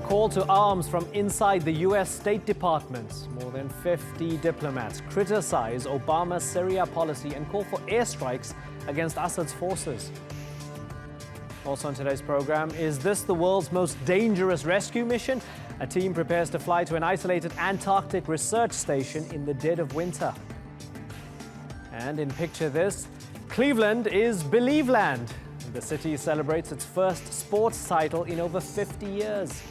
call to arms from inside the U.S. State Department. More than 50 diplomats criticize Obama's Syria policy and call for airstrikes against Assad's forces. Also on today's program, is this the world's most dangerous rescue mission? A team prepares to fly to an isolated Antarctic research station in the dead of winter. And in Picture This, Cleveland is Believe Land. The city celebrates its first sports title in over 50 years.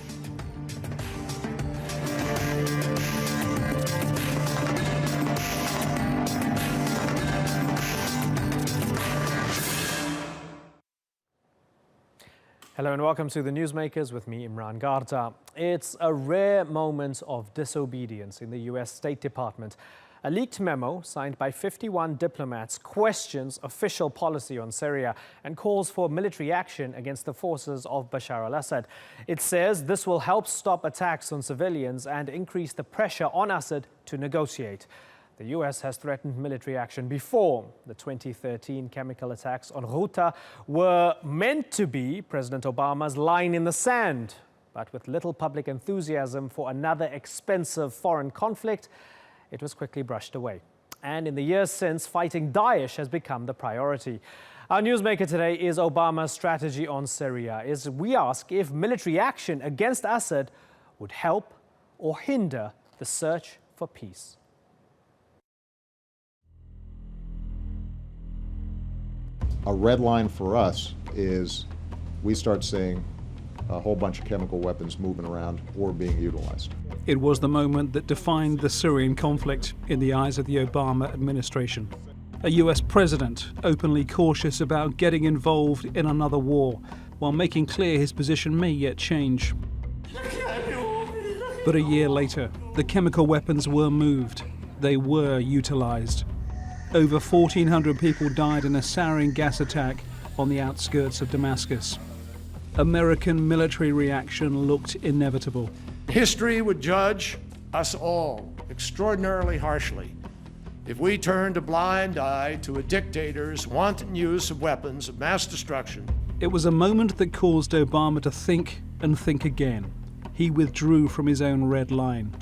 Hello and welcome to the Newsmakers with me, Imran Ghouta. It's a rare moment of disobedience in the US State Department. A leaked memo signed by 51 diplomats questions official policy on Syria and calls for military action against the forces of Bashar al Assad. It says this will help stop attacks on civilians and increase the pressure on Assad to negotiate. The US has threatened military action before. The 2013 chemical attacks on Ghouta were meant to be President Obama's line in the sand. But with little public enthusiasm for another expensive foreign conflict, it was quickly brushed away. And in the years since, fighting Daesh has become the priority. Our newsmaker today is Obama's strategy on Syria. We ask if military action against Assad would help or hinder the search for peace. A red line for us is we start seeing a whole bunch of chemical weapons moving around or being utilized. It was the moment that defined the Syrian conflict in the eyes of the Obama administration. A US president openly cautious about getting involved in another war, while making clear his position may yet change. But a year later, the chemical weapons were moved. They were utilized. Over 1,400 people died in a sarin gas attack on the outskirts of Damascus. American military reaction looked inevitable. History would judge us all extraordinarily harshly if we turned a blind eye to a dictator's wanton use of weapons of mass destruction. It was a moment that caused Obama to think and think again. He withdrew from his own red line.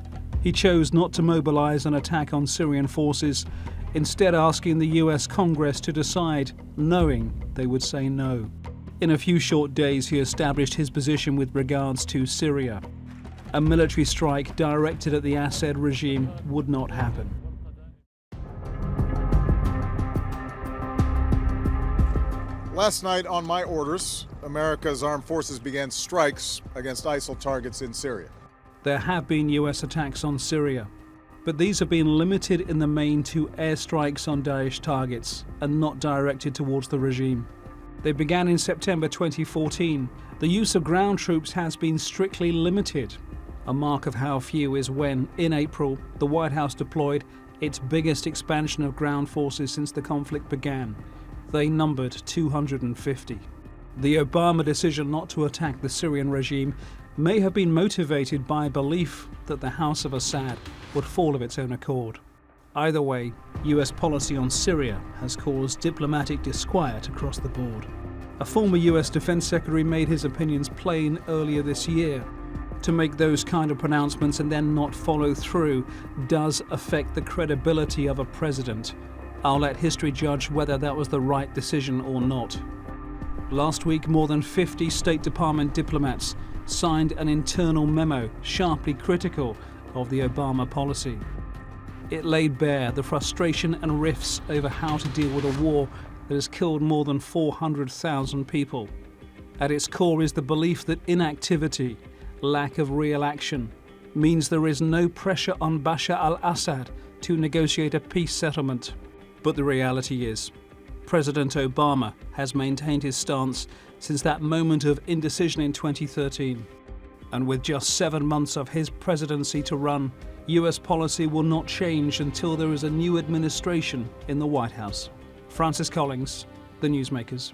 He chose not to mobilize an attack on Syrian forces, instead asking the US Congress to decide, knowing they would say no. In a few short days, he established his position with regards to Syria. A military strike directed at the Assad regime would not happen. Last night, on my orders, America's armed forces began strikes against ISIL targets in Syria. There have been US attacks on Syria, but these have been limited in the main to airstrikes on Daesh targets and not directed towards the regime. They began in September 2014. The use of ground troops has been strictly limited. A mark of how few is when, in April, the White House deployed its biggest expansion of ground forces since the conflict began. They numbered 250. The Obama decision not to attack the Syrian regime may have been motivated by belief that the House of Assad would fall of its own accord. Either way, US policy on Syria has caused diplomatic disquiet across the board. A former US Defense Secretary made his opinions plain earlier this year. To make those kind of pronouncements and then not follow through does affect the credibility of a president. I'll let history judge whether that was the right decision or not. Last week, more than 50 State Department diplomats signed an internal memo sharply critical of the Obama policy. It laid bare the frustration and rifts over how to deal with a war that has killed more than 400,000 people. At its core is the belief that inactivity, lack of real action, means there is no pressure on Bashar al Assad to negotiate a peace settlement. But the reality is, President Obama has maintained his stance since that moment of indecision in 2013. And with just 7 months of his presidency to run, US policy will not change until there is a new administration in the White House. Francis Collings, The Newsmakers.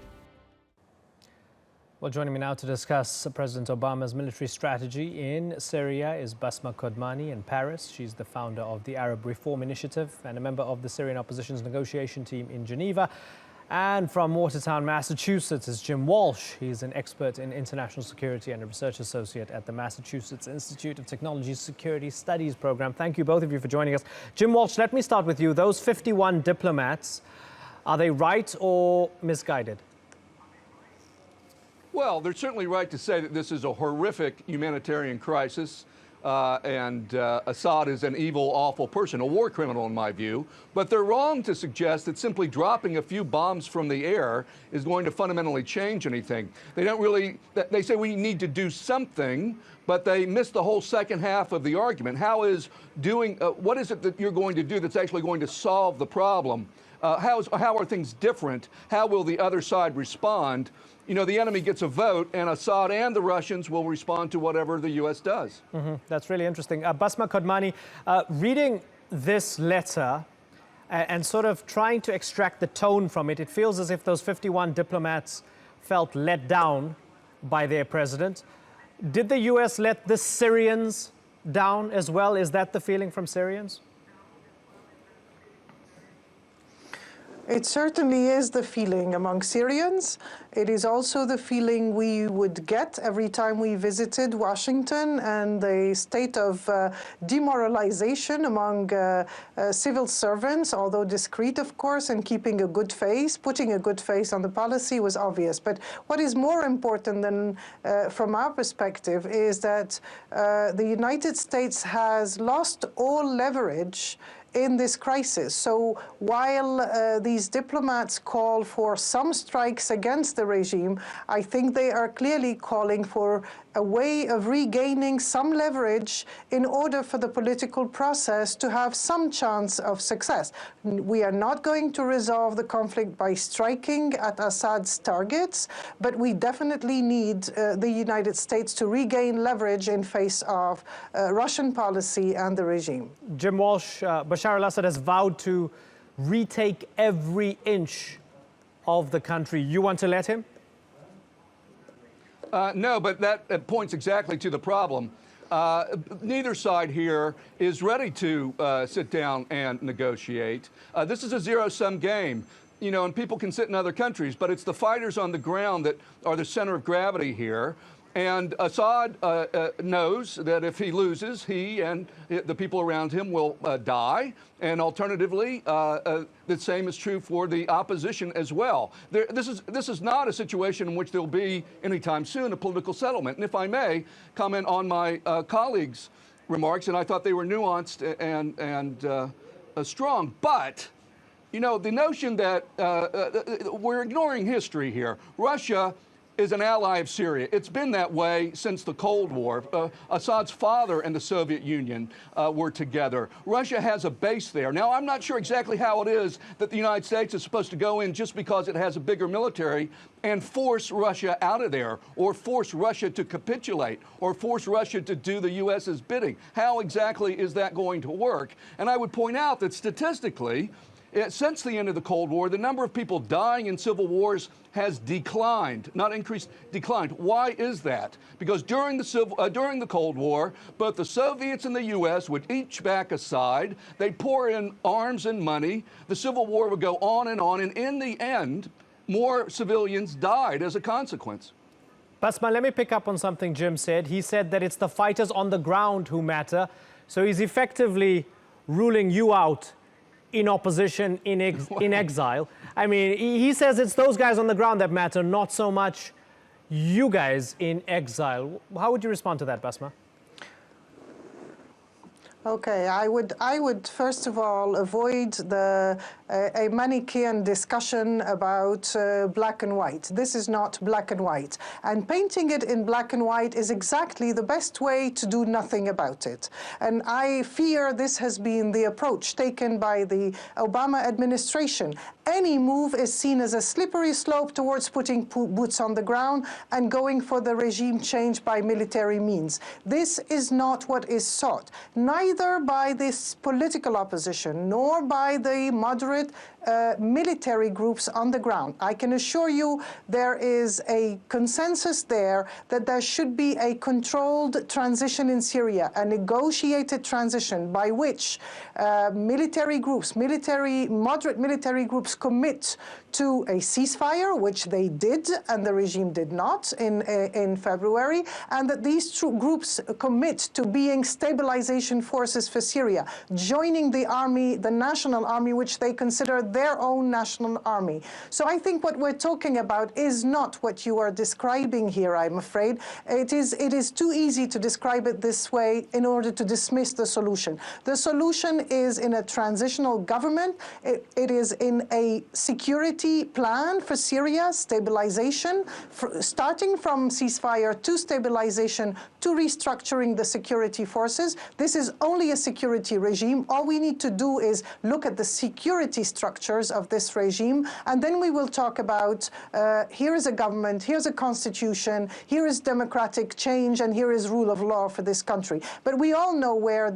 Well, joining me now to discuss President Obama's military strategy in Syria is Bassma Kodmani in Paris. She's the founder of the Arab Reform Initiative and a member of the Syrian opposition's negotiation team in Geneva. And from Watertown, Massachusetts is Jim Walsh. He's an expert in international security and a research associate at the Massachusetts Institute of Technology Security Studies program. Thank you, both of you, for joining us. Jim Walsh, let me start with you. Those 51 diplomats, are they right or misguided? Well, they're certainly right to say that this is a horrific humanitarian crisis. Assad is an evil, awful person, a war criminal in my view. But they're wrong to suggest that simply dropping a few bombs from the air is going to fundamentally change anything. They don't really, they say we need to do something, but they miss the whole second half of the argument. How is doing, what is it that you're going to do that's actually going to solve the problem? How are things different? How will the other side respond? You know, the enemy gets a vote, and Assad and the Russians will respond to whatever the U.S. does. That's really interesting. Bassma, Kodmani, reading this letter and sort of trying to extract the tone from it, it feels as if those 51 diplomats felt let down by their president. Did the U.S. let the Syrians down as well? Is that the feeling from Syrians? It certainly is the feeling among Syrians. It is also the feeling we would get every time we visited Washington, and the state of demoralization among civil servants, although discreet, of course, and keeping a good face, putting a good face on the policy was obvious. But what is more important than, from our perspective, is that the United States has lost all leverage in this crisis. So while these diplomats call for some strikes against the regime, I think they are clearly calling for a way of regaining some leverage in order for the political process to have some chance of success. We are not going to resolve the conflict by striking at Assad's targets, but we definitely need the United States to regain leverage in face of Russian policy and the regime. Jim Walsh, Bashar al Assad has vowed to retake every inch of the country. You want to let him? No, but that points exactly to the problem. Neither side here is ready to sit down and negotiate. This is a zero-sum game. You know, and people can sit in other countries, but it's the fighters on the ground that are the center of gravity here. And Assad knows that if he loses, he and the people around him will die. And alternatively, the same is true for the opposition as well. This is not a situation in which there will be anytime soon a political settlement. And if I may comment on my colleagues' remarks, and I thought they were nuanced and strong, but you know, the notion that we're ignoring history here. Russia is an ally of Syria. It's been that way since the Cold War. Assad's father and the Soviet Union were together. Russia has a base there. Now, I'm not sure exactly how it is that the United States is supposed to go in just because it has a bigger military and force Russia out of there, or force Russia to capitulate, or force Russia to do the U.S.'s bidding. How exactly is that going to work? And I would point out that statistically, since the end of the Cold War, the number of people dying in civil wars has declined, not increased, declined. Why is that? Because during the Cold War, both the Soviets and the U.S. would each back a side. They'd pour in arms and money. The Civil War would go on, and in the end, more civilians died as a consequence. Bassma, let me pick up on something Jim said. He said that it's the fighters on the ground who matter. So he's effectively ruling you out in opposition, in exile. I mean, he says it's those guys on the ground that matter, not so much you guys in exile. How would you respond to that, Bassma? Okay, I would first of all avoid a Manichaean discussion about black and white. This is not black and white. And painting it in black and white is exactly the best way to do nothing about it. And I fear this has been the approach taken by the Obama administration. Any move is seen as a slippery slope towards putting boots on the ground and going for the regime change by military means. This is not what is sought, neither by this political opposition nor by the moderate military groups on the ground. I can assure you there is a consensus there that there should be a controlled transition in Syria, a negotiated transition by which military groups, moderate military groups commit to a ceasefire, which they did, and the regime did not in February, and that these groups commit to being stabilization forces for Syria, joining the army, the national army, which they consider their own national army. So I think what we're talking about is not what you are describing here, I'm afraid. It is too easy to describe it this way in order to dismiss the solution. The solution is in a transitional government. It is in a security plan for Syria, stabilization, starting from ceasefire to stabilization to restructuring the security forces. This is only a security regime. All we need to do is look at the security structures of this regime, and then we will talk about here is a government, here's a constitution, here is democratic change, and here is rule of law for this country. But we all know where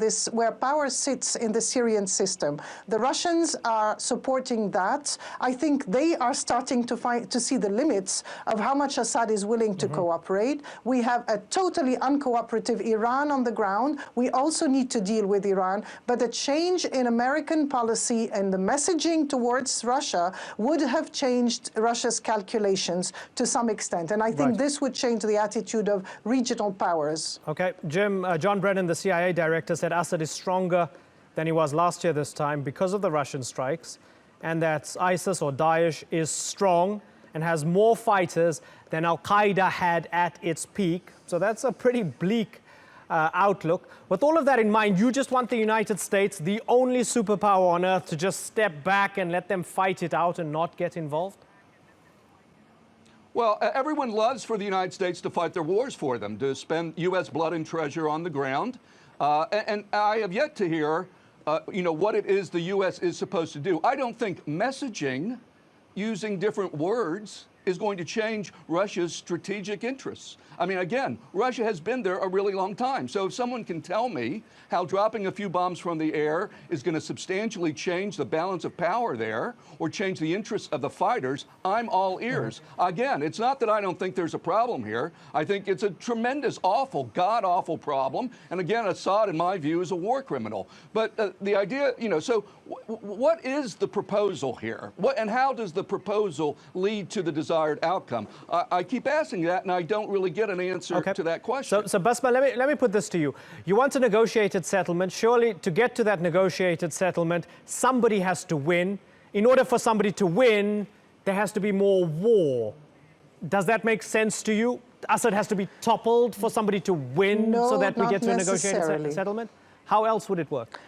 power sits in the Syrian system. The Russians are supporting that. I think they are starting to see the limits of how much Assad is willing to cooperate. We have a totally uncooperative Iran on the ground. We also need to deal with Iran, but a change in American policy and the messaging towards Russia would have changed Russia's calculations to some extent. And I think this would change the attitude of regional powers. Okay, Jim, John Brennan, the CIA director, said Assad is stronger than he was last year this time because of the Russian strikes, and that ISIS or Daesh is strong and has more fighters than Al-Qaeda had at its peak. So that's a pretty bleak outlook. With all of that in mind, you just want the United States, the only superpower on earth, to just step back and let them fight it out and not get involved? Well, everyone loves for the United States to fight their wars for them, to spend U.S. blood and treasure on the ground. And I have yet to hear, what it is the U.S. is supposed to do. I don't think messaging using different words is going to change Russia's strategic interests. I mean, again, Russia has been there a really long time. So if someone can tell me how dropping a few bombs from the air is going to substantially change the balance of power there or change the interests of the fighters, I'm all ears. Again, it's not that I don't think there's a problem here. I think it's a tremendous, awful, god-awful problem. And again, Assad, in my view, is a war criminal. But the idea, so what is the proposal here? And how does the proposal lead to the desired outcome? I keep asking that, and I don't really get an answer to that question. So Bassma, let me put this to you. You want a negotiated settlement. Surely, to get to that negotiated settlement, somebody has to win. In order for somebody to win, there has to be more war. Does that make sense to you? Assad has to be toppled for somebody to win so that we get to a negotiated settlement? How else would it work?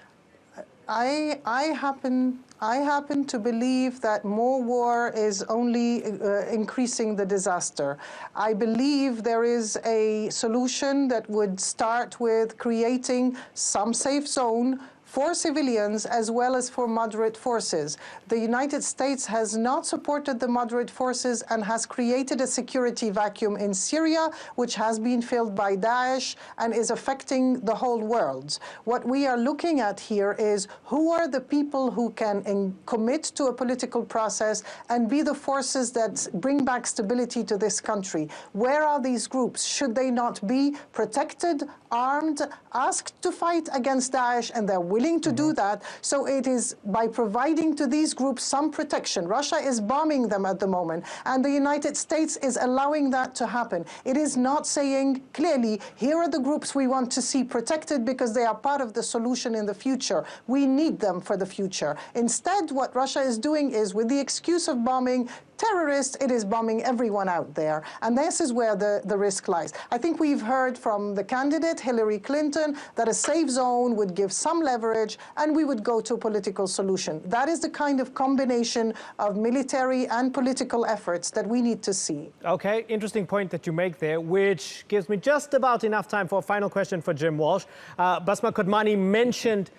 I happen to believe that more war is only increasing the disaster. I believe there is a solution that would start with creating some safe zone for civilians as well as for moderate forces. The United States has not supported the moderate forces and has created a security vacuum in Syria, which has been filled by Daesh and is affecting the whole world. What we are looking at here is who are the people who can commit to a political process and be the forces that bring back stability to this country. Where are these groups? Should they not be protected, armed, asked to fight against Daesh, and they're willing to do that? So it is by providing to these groups some protection. Russia is bombing them at the moment, and the United States is allowing that to happen. It is not saying clearly, here are the groups we want to see protected because they are part of the solution in the future. We need them for the future. Instead, what Russia is doing is, with the excuse of bombing terrorists, it is bombing everyone out there. And this is where the risk lies. I think we've heard from the candidate, Hillary Clinton, that a safe zone would give some leverage and we would go to a political solution. That is the kind of combination of military and political efforts that we need to see. Okay, interesting point that you make there, which gives me just about enough time for a final question for Jim Walsh. Bassma Kodmani mentioned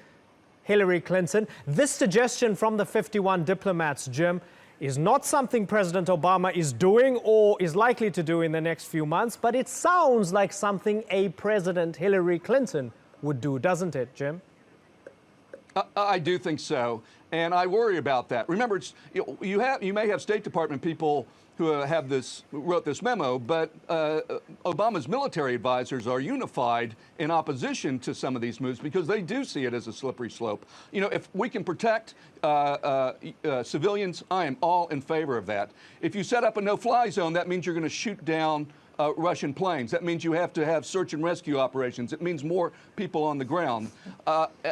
Hillary Clinton. This suggestion from the 51 diplomats, Jim, is not something President Obama is doing or is likely to do in the next few months, but it sounds like something a President Hillary Clinton would do, doesn't it, Jim? I do think so. And I worry about that. Remember, you may have State Department people who wrote this memo, but Obama's military advisors are unified in opposition to some of these moves because they do see it as a slippery slope. You know, if we can protect civilians, I am all in favor of that. If you set up a no-fly zone, that means you're going to shoot down Russian planes. That means you have to have search and rescue operations. It means more people on the ground.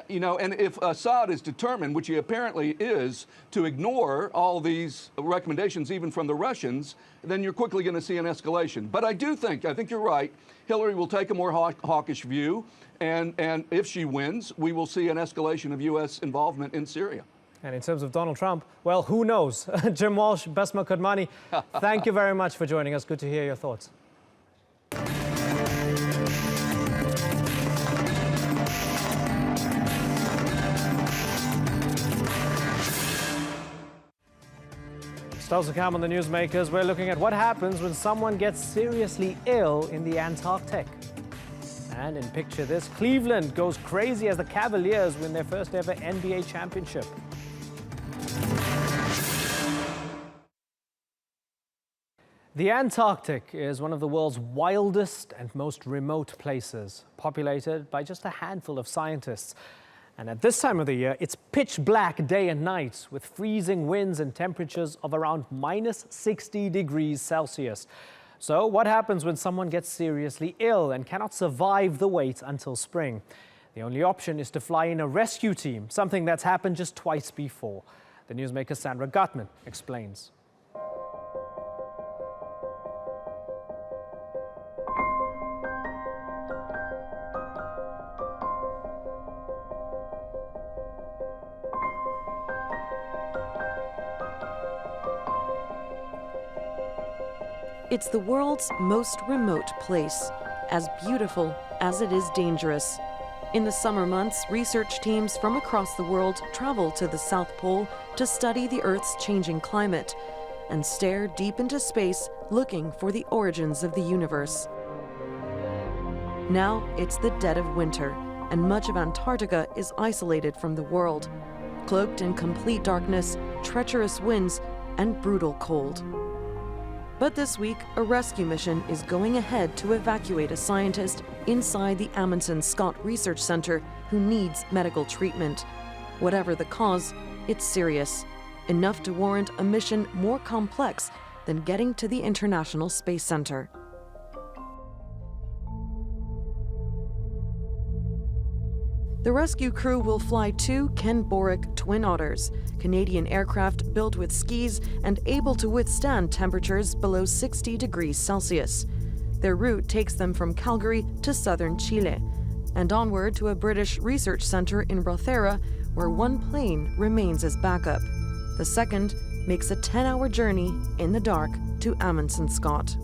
You know, and if Assad is determined, which he apparently is, to ignore all these recommendations, even from the Russians, then you're quickly going to see an escalation. But I think you're right. Hillary will take a more hawkish view, and if she wins, we will see an escalation of U.S. involvement in Syria. And in terms of Donald Trump, well, who knows? Jim Walsh, Bassma, Kodmani, thank you very much for joining us. Good to hear your thoughts. Still to come on the Newsmakers, we're looking at what happens when someone gets seriously ill in the Antarctic. And in Picture This, Cleveland goes crazy as the Cavaliers win their first ever NBA championship. The Antarctic is one of the world's wildest and most remote places, populated by just a handful of scientists. And at this time of the year, it's pitch black day and night, with freezing winds and temperatures of around minus 60 degrees Celsius. So what happens when someone gets seriously ill and cannot survive the wait until spring? The only option is to fly in a rescue team, something that's happened just twice before. The newsmaker Sandra Gutman explains. It's the world's most remote place, as beautiful as it is dangerous. In the summer months, research teams from across the world travel to the South Pole to study the Earth's changing climate and stare deep into space looking for the origins of the universe. Now it's the dead of winter, and much of Antarctica is isolated from the world, cloaked in complete darkness, treacherous winds, and brutal cold. But this week, a rescue mission is going ahead to evacuate a scientist inside the Amundsen Scott Research Center who needs medical treatment. Whatever the cause, it's serious, enough to warrant a mission more complex than getting to the International Space Center. The rescue crew will fly two Ken Boruch Twin Otters, Canadian aircraft built with skis and able to withstand temperatures below 60 degrees Celsius. Their route takes them from Calgary to southern Chile and onward to a British research center in Rothera, where one plane remains as backup. The second makes a 10-hour journey in the dark to Amundsen Scott.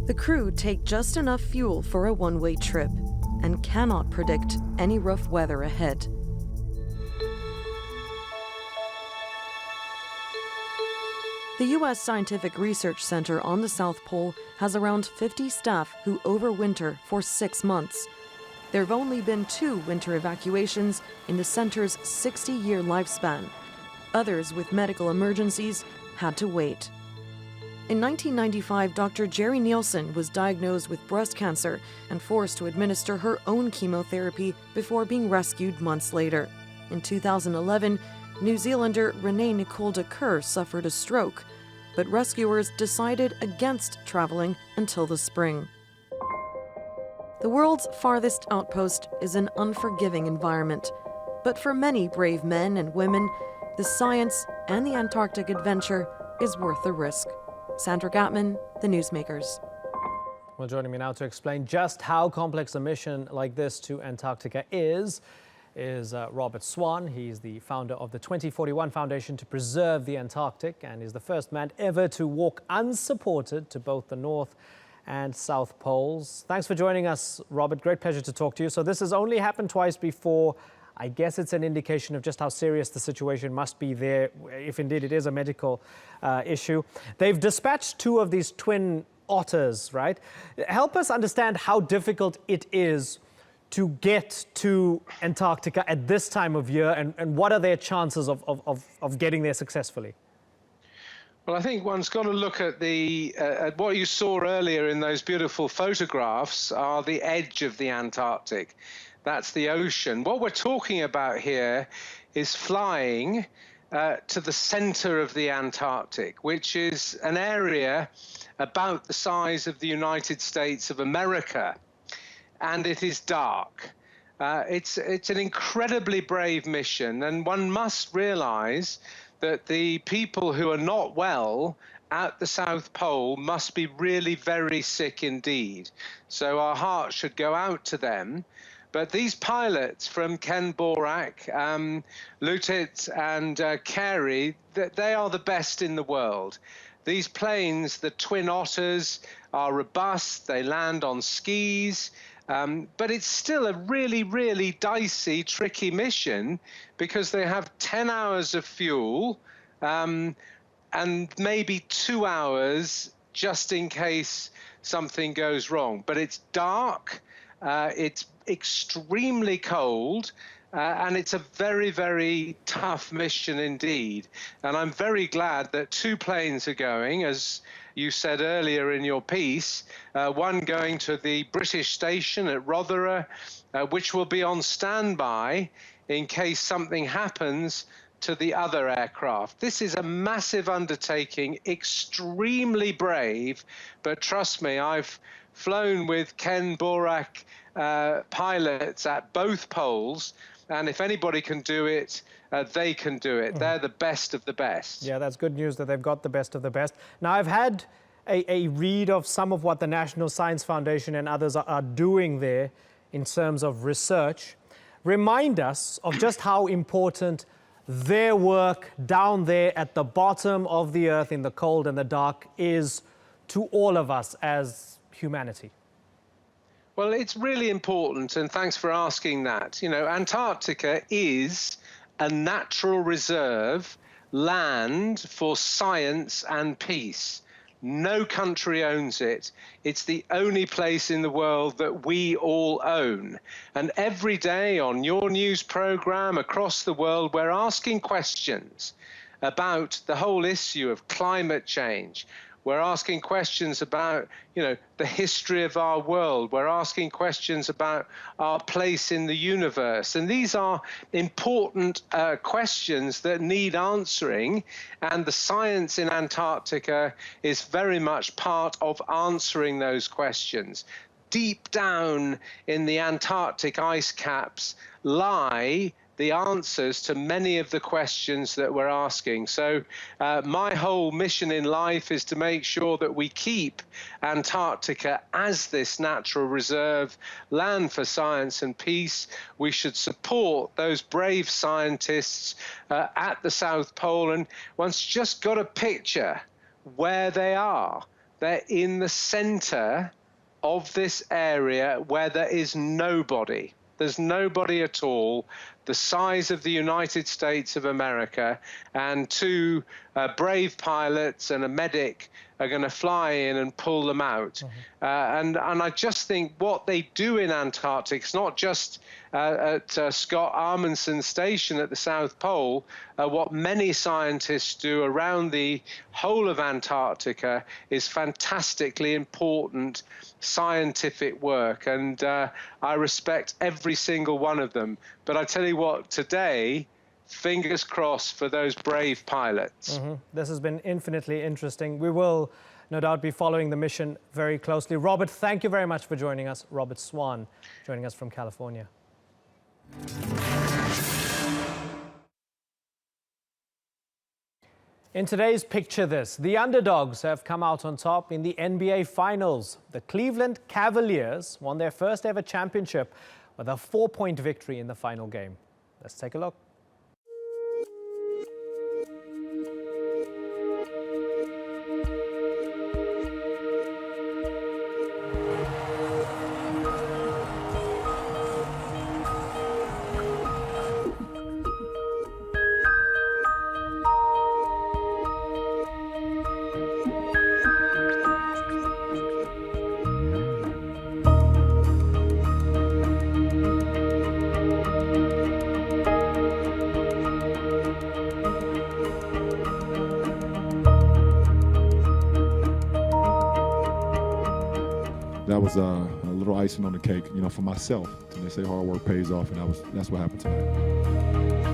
The crew take just enough fuel for a one-way trip and cannot predict any rough weather ahead. The U.S. Scientific Research Center on the South Pole has around 50 staff who overwinter for 6 months. There have only been 2 winter evacuations in the center's 60-year lifespan. Others with medical emergencies had to wait. In 1995, Dr. Jerry Nielsen was diagnosed with breast cancer and forced to administer her own chemotherapy before being rescued months later. In 2011, New Zealander Renee Nicole de Kerr suffered a stroke, but rescuers decided against traveling until the spring. The world's farthest outpost is an unforgiving environment, but for many brave men and women, the science and the Antarctic adventure is worth the risk. Sandra Gutman, The Newsmakers. Well, joining me now to explain just how complex a mission like this to Antarctica is Robert Swan. He's the founder of the 2041 Foundation to Preserve the Antarctic and is the first man ever to walk unsupported to both the North and South Poles. Thanks for joining us, Robert. Great pleasure to talk to you. So this has only happened twice before. I guess it's an indication of just how serious the situation must be there, if indeed it is a medical issue. They've dispatched 2 of these twin otters, right? Help us understand how difficult it is to get to Antarctica at this time of year, and what are their chances of getting there successfully? Well, I think one's got to look at at what you saw earlier in those beautiful photographs are the edge of the Antarctic. That's the ocean. What we're talking about here is flying to the center of the Antarctic, which is an area about the size of the United States of America, and it is dark. It's an incredibly brave mission, and one must realize that the people who are not well at the South Pole must be really very sick indeed. So our hearts should go out to them. But these pilots from Ken Borak, Lutit and Carey, they are the best in the world. These planes, the Twin Otters, are robust. They land on skis. But it's still a really, really dicey, tricky mission because they have 10 hours of fuel and maybe 2 hours just in case something goes wrong. But it's dark, it's extremely cold, and it's a very, very tough mission indeed. And I'm very glad that 2 planes are going, as you said earlier in your piece, one going to the British station at Rothera, which will be on standby in case something happens to the other aircraft. This is a massive undertaking, extremely brave, but trust me, I've flown with Ken Borak pilots at both poles, and if anybody can do it, they can do it. They're the best of the best. Yeah, that's good news that they've got the best of the best. Now, I've had a read of some of what the National Science Foundation and others are doing there in terms of research. Remind us of just how important their work down there at the bottom of the earth in the cold and the dark is to all of us as humanity. Well, it's really important, and thanks for asking that. You know, Antarctica is a natural reserve land for science and peace. No country owns it. It's the only place in the world that we all own. And every day on your news program across the world, we're asking questions about the whole issue of climate change. We're asking questions about, you know, the history of our world. We're asking questions about our place in the universe. And these are important questions that need answering. And the science in Antarctica is very much part of answering those questions. Deep down in the Antarctic ice caps lie the answers to many of the questions that we're asking. So my whole mission in life is to make sure that we keep Antarctica as this natural reserve land for science and peace. We should support those brave scientists at the South Pole. And one's just got to picture where they are. They're in the center of this area where there is nobody. There's nobody at all, the size of the United States of America, and 2 brave pilots and a medic are going to fly in and pull them out. And I just think what they do in Antarctica, it's not just at Scott Amundsen Station at the South Pole, what many scientists do around the whole of Antarctica is fantastically important scientific work. And I respect every single one of them. But I tell you what, today, fingers crossed for those brave pilots. This has been infinitely interesting. We will no doubt be following the mission very closely. Robert, thank you very much for joining us. Robert Swan joining us from California. In today's Picture This, the underdogs have come out on top in the NBA Finals. The Cleveland Cavaliers won their first ever championship with a 4-point victory in the final game. Let's take a look. that was a little icing on the cake, you know, for myself. And they say hard work pays off, and that's what happened tonight.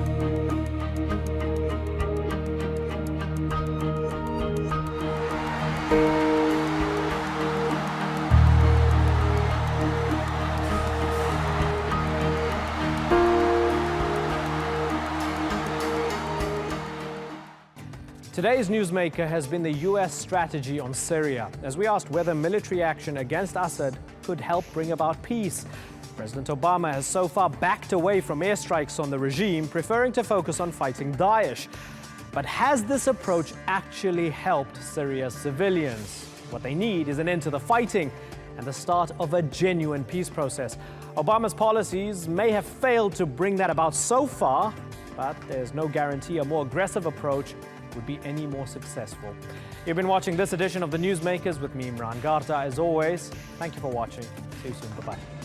Today's newsmaker has been the U.S. strategy on Syria, as we asked whether military action against Assad could help bring about peace. President Obama has so far backed away from airstrikes on the regime, preferring to focus on fighting Daesh. But has this approach actually helped Syria's civilians? What they need is an end to the fighting and the start of a genuine peace process. Obama's policies may have failed to bring that about so far, but there's no guarantee a more aggressive approach would be any more successful. You've been watching this edition of the Newsmakers with me, Imran Ghouta. As always, thank you for watching. See you soon. Bye-bye.